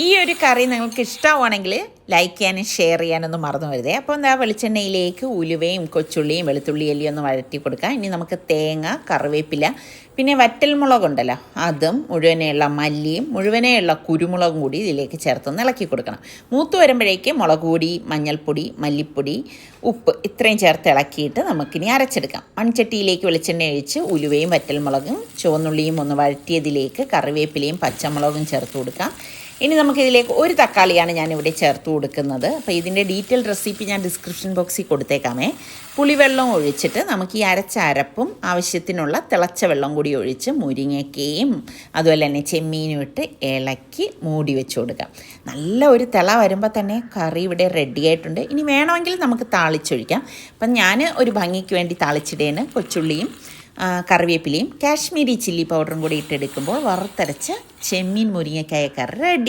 ഈ ഒരു കറി നിങ്ങൾക്ക് ഇഷ്ടമാണെങ്കിൽ ലൈക്ക് ചെയ്യാനും ഷെയർ ചെയ്യാനൊന്നും മറന്നു വരുതേ. അപ്പോൾ എന്താ വെളിച്ചെണ്ണയിലേക്ക് ഉലുവയും കൊച്ചുള്ളിയും വെളുത്തുള്ളി എല്ലിയും ഒന്ന് വഴറ്റി കൊടുക്കാം. ഇനി നമുക്ക് തേങ്ങ, കറിവേപ്പില, പിന്നെ വറ്റൽമുളകുണ്ടല്ലോ അതും, മുഴുവനെയുള്ള മല്ലിയും മുഴുവനെയുള്ള കുരുമുളകും കൂടി ഇതിലേക്ക് ചേർത്തൊന്ന് ഇളക്കി കൊടുക്കണം. മൂത്ത് വരുമ്പോഴേക്ക് മുളക് പൊടി, മഞ്ഞൾപ്പൊടി, മല്ലിപ്പൊടി, ഉപ്പ് ഇത്രയും ചേർത്ത് ഇളക്കിയിട്ട് നമുക്കിനി അരച്ചെടുക്കാം. മൺചട്ടിയിലേക്ക് വെളിച്ചെണ്ണ ഒഴിച്ച് ഉലുവയും വറ്റൽമുളകും ചുവന്നുള്ളിയും ഒന്ന് വഴറ്റിയതിലേക്ക് കറിവേപ്പിലയും പച്ചമുളകും ചേർത്ത് കൊടുക്കാം. ഇനി നമുക്കിതിലേക്ക് ഒരു തക്കാളിയാണ് ഞാനിവിടെ ചേർത്ത് കൊടുക്കുന്നത്. അപ്പോൾ ഇതിൻ്റെ ഡീറ്റെയിൽ റെസിപ്പി ഞാൻ ഡിസ്ക്രിപ്ഷൻ ബോക്സിൽ കൊടുത്തേക്കാമേ. പുളിവെള്ളം ഒഴിച്ചിട്ട് നമുക്ക് ഈ അരച്ച അരപ്പും ആവശ്യത്തിനുള്ള തിളച്ച വെള്ളം കൂടി ഒഴിച്ച് മുരിങ്ങയ്ക്കയും അതുപോലെ തന്നെ ചെമ്മീനും ഇട്ട് ഇളക്കി മൂടി വെച്ച് കൊടുക്കാം. നല്ല ഒരു തിള വരുമ്പോൾ തന്നെ കറി ഇവിടെ റെഡി ആയിട്ടുണ്ട്. ഇനി വേണമെങ്കിൽ നമുക്ക് താളിച്ചൊഴിക്കാം. അപ്പം ഞാൻ ഒരു ഭംഗിക്ക് വേണ്ടി താളിച്ചിടേന് കൊച്ചുള്ളിയും കറിവേപ്പിലയും കാശ്മീരി ചില്ലി പൗഡറും കൂടി ഇട്ടെടുക്കുമ്പോൾ വറുത്തരച്ച് ചെമ്മീൻ മുരിങ്ങക്കായ കറി റെഡി.